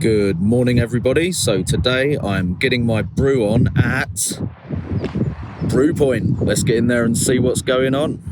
Good morning, everybody. So today I'm getting my brew on at Brewpoint. Let's get in there and see what's going on.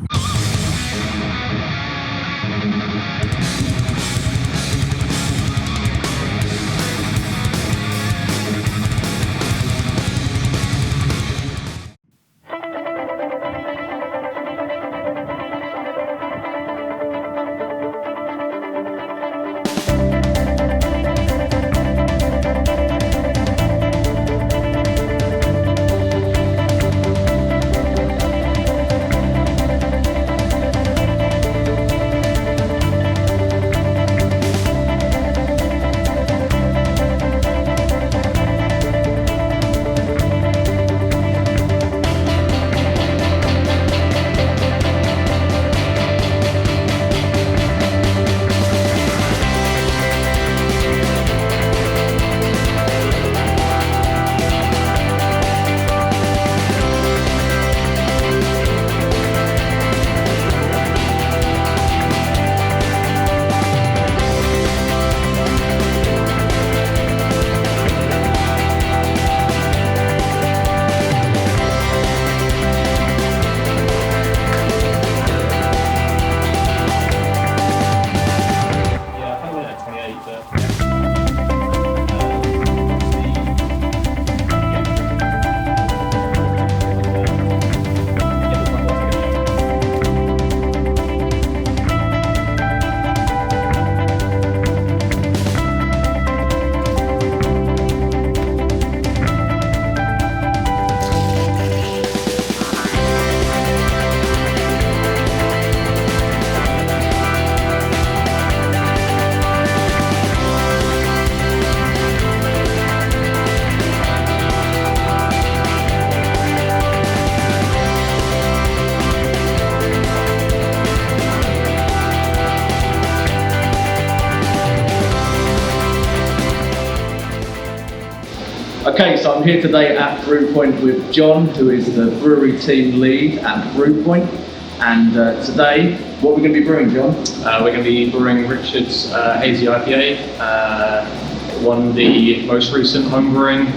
Okay, so I'm here today at Brewpoint with John, who is the brewery team lead at Brewpoint. And today, what are we going to be brewing, John? We're going to be brewing Richard's Hazy IPA. Won the most recent homebrewing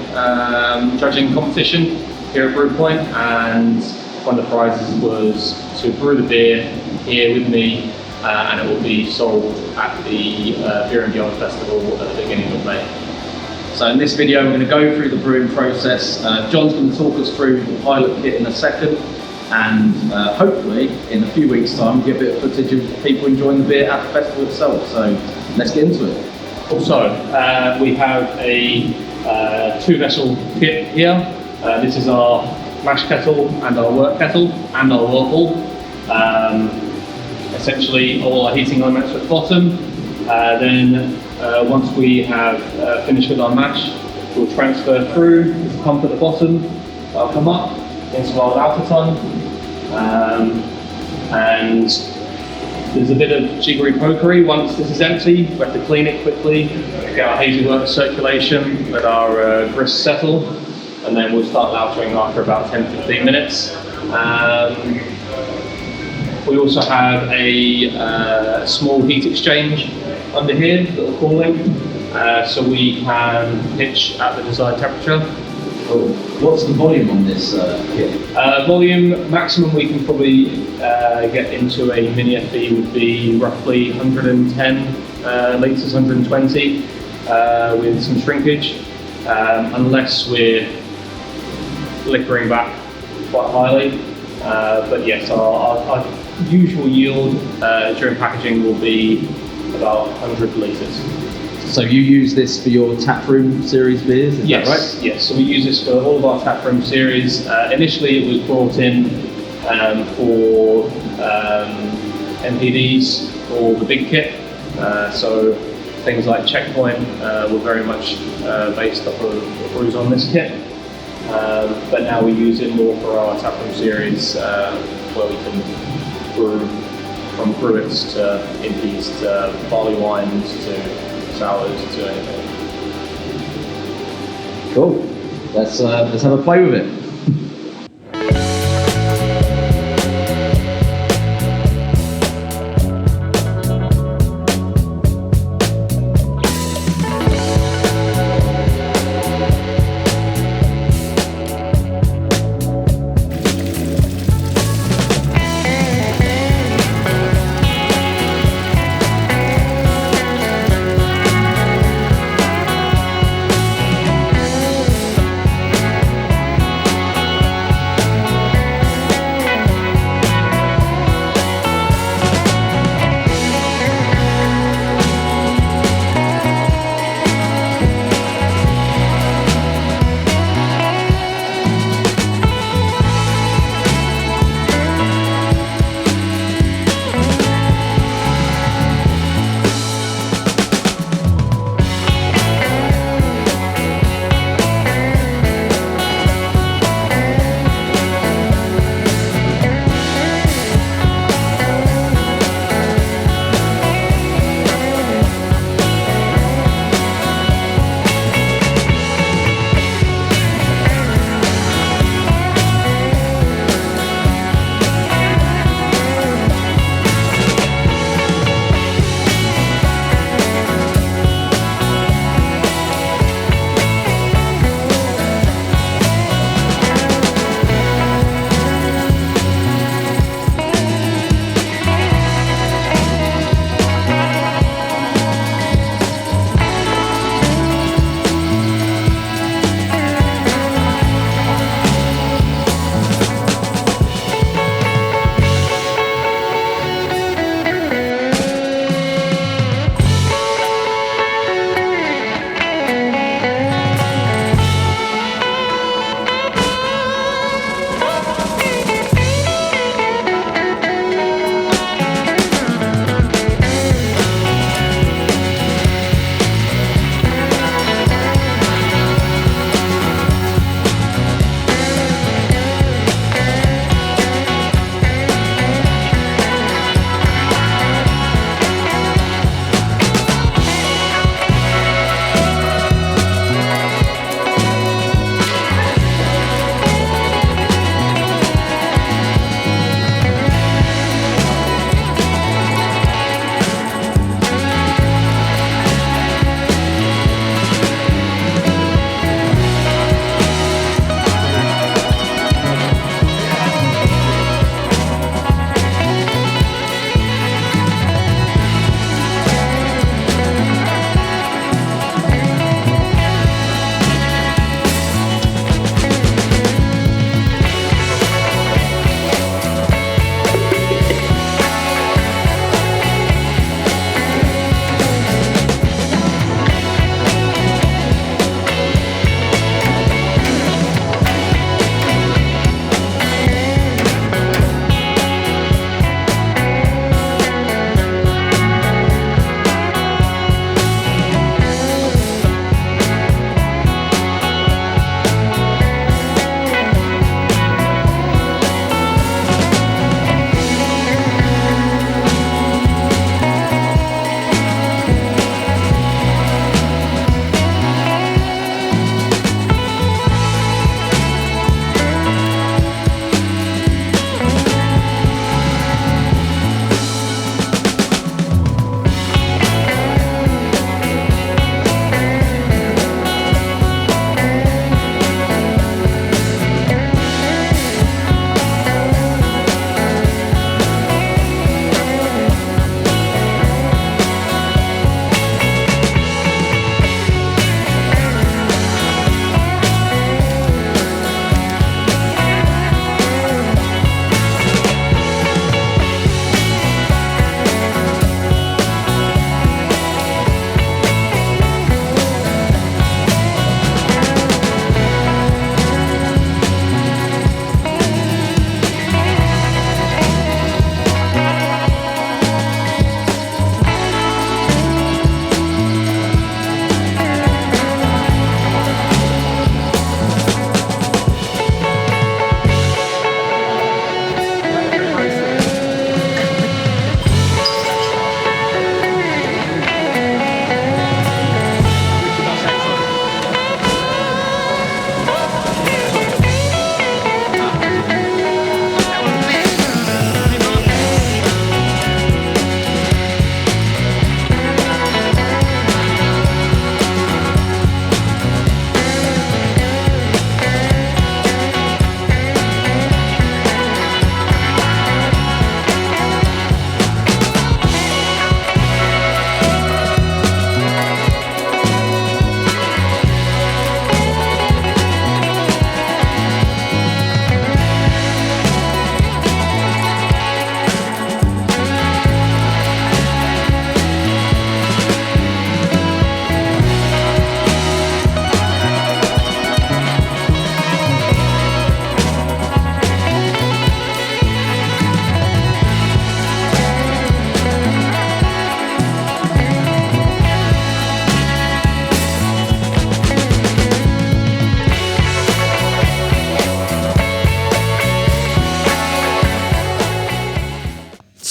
judging competition here at Brewpoint, and one of the prizes was to brew the beer here with me, and it will be sold at the Beer and Beyond Festival at the beginning of May. So in this video, we're going to go through the brewing process. John's going to talk us through the pilot kit in a second, and hopefully in a few weeks' time, we'll get a bit of footage of people enjoying the beer at the festival itself. So let's get into it. Also, we have a 2-vessel kit here. This is our mash kettle and our work kettle and our whirlpool. Essentially, all our heating elements at the bottom. Then once we have finished with our mash, we'll transfer through the pump at the bottom. I'll come up into our outer ton, and there's a bit of jiggery pokery. Once this is empty, we have to clean it quickly, get our hazy work circulation, let our grist settle, and then we'll start lautering after about 10-15 minutes. We also have a small heat exchange under here that we're cooling, so we can pitch at the desired temperature. Cool. What's the volume on this kit? Volume maximum we can probably get into a mini FE would be roughly 110 litres, 120 with some shrinkage, unless we're liquoring back quite highly. But yes, our usual yield during packaging will be about 100 litres. So you use this for your taproom series beers, is yes, that right? Yes, so we use this for all of our taproom series. Initially it was brought in for MPDs for the big kit. So things like Checkpoint were very much based off of brews on this kit. But now we use it more for our taproom series where we can brew from brewers to impies to barley wines to sours to anything. Cool. Let's have a play with it.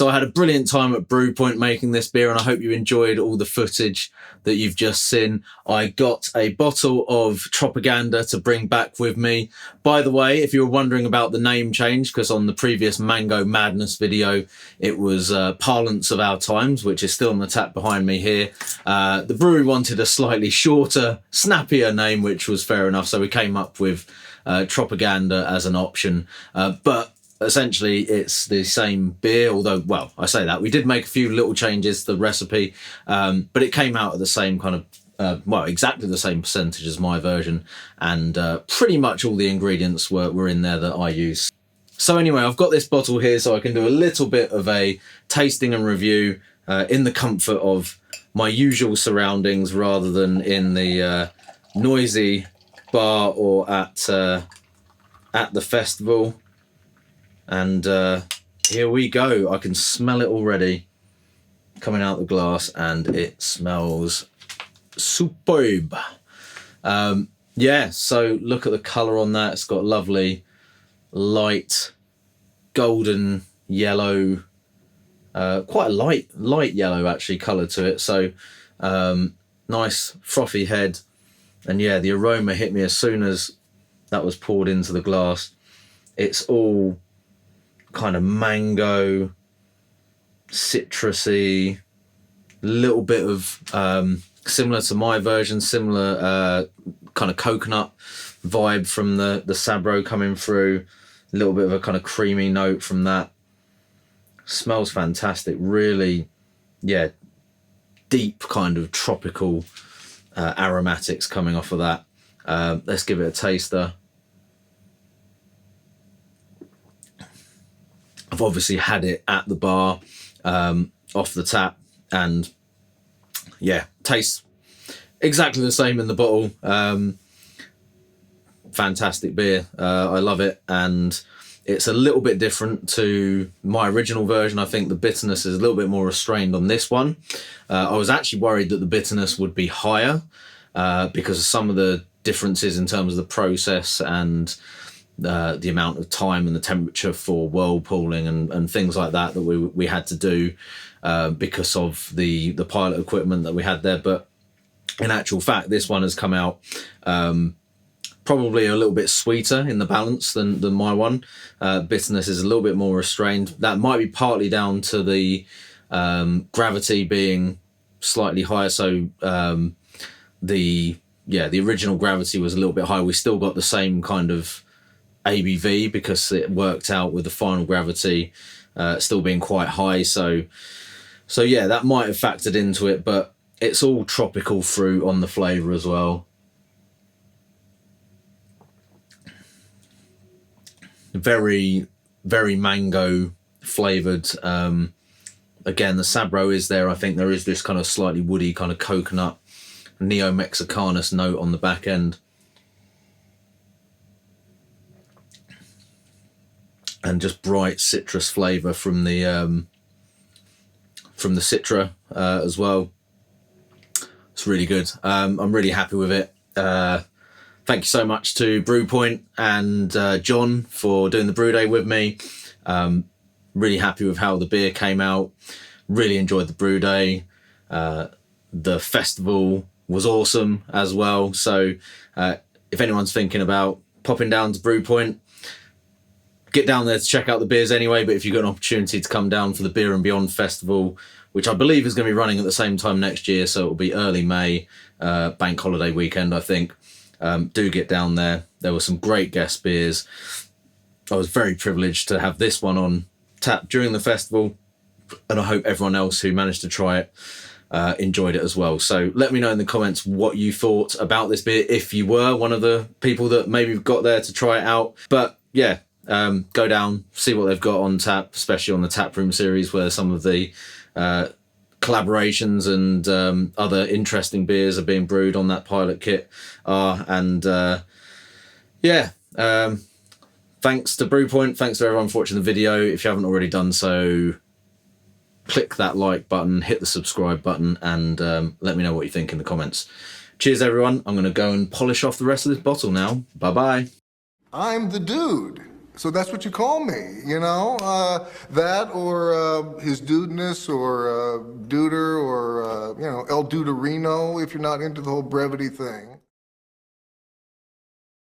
So I had a brilliant time at Brewpoint making this beer, and I hope you enjoyed all the footage that you've just seen. I got a bottle of Tropiganda to bring back with me. By the way, if you were wondering about the name change, because on the previous Mango Madness video, it was Parlance of Our Times, which is still on the tap behind me here. The brewery wanted a slightly shorter, snappier name, which was fair enough. So we came up with Tropiganda as an option. But essentially, it's the same beer, although, well, I say that. We did make a few little changes to the recipe, but it came out at the same kind of, well, exactly the same percentage as my version, and pretty much all the ingredients were in there that I use. So anyway, I've got this bottle here so I can do a little bit of a tasting and review in the comfort of my usual surroundings rather than in the noisy bar or at the festival. And here we go. I can smell it already coming out the glass, and it smells superb. Yeah, so look at the colour on that. It's got lovely light golden yellow, quite a light yellow actually colour to it. So nice frothy head, and yeah, the aroma hit me as soon as that was poured into the glass. It's all kind of mango, citrusy, little bit of similar to my version, similar kind of coconut vibe from the Sabro coming through, a little bit of a kind of creamy note from that. Smells fantastic, really, yeah, deep kind of tropical aromatics coming off of that. Let's give it a taster. I've obviously had it at the bar, off the tap, and yeah, tastes exactly the same in the bottle. Fantastic beer. I love it, and it's a little bit different to my original version. I think the bitterness is a little bit more restrained on this one. I was actually worried that the bitterness would be higher because of some of the differences in terms of the process and the amount of time and the temperature for whirlpooling and things like that we had to do because of the pilot equipment that we had there. But in actual fact, this one has come out probably a little bit sweeter in the balance than my one. Bitterness is a little bit more restrained. That might be partly down to the gravity being slightly higher. So the original gravity was a little bit higher. We still got the same kind of ABV because it worked out with the final gravity still being quite high. So yeah, that might have factored into it, but it's all tropical fruit on the flavour as well. Very, very mango flavoured. Again, the Sabro is there. I think there is this kind of slightly woody kind of coconut neo-Mexicanus note on the back end. And just bright citrus flavour from the Citra as well. It's really good. I'm really happy with it. Thank you so much to Brewpoint and John for doing the brew day with me. Really happy with how the beer came out. Really enjoyed the brew day. The festival was awesome as well. So if anyone's thinking about popping down to Brewpoint, get down there to check out the beers anyway. But if you've got an opportunity to come down for the Beer and Beyond Festival, which I believe is going to be running at the same time next year, so it'll be early May, bank holiday weekend, I think. Do get down there. There were some great guest beers. I was very privileged to have this one on tap during the festival, and I hope everyone else who managed to try it enjoyed it as well. So let me know in the comments what you thought about this beer, if you were one of the people that maybe got there to try it out. But yeah, go down, see what they've got on tap, especially on the Taproom series, where some of the collaborations and other interesting beers are being brewed on that pilot kit are. And thanks to Brewpoint, thanks to everyone for watching the video. If you haven't already done so, click that like button, hit the subscribe button, and let me know what you think in the comments. Cheers everyone. I'm going to go and polish off the rest of this bottle now. Bye bye. I'm the dude. So that's what you call me, you know? That or his dudeness or Duder or, you know, El Duderino if you're not into the whole brevity thing.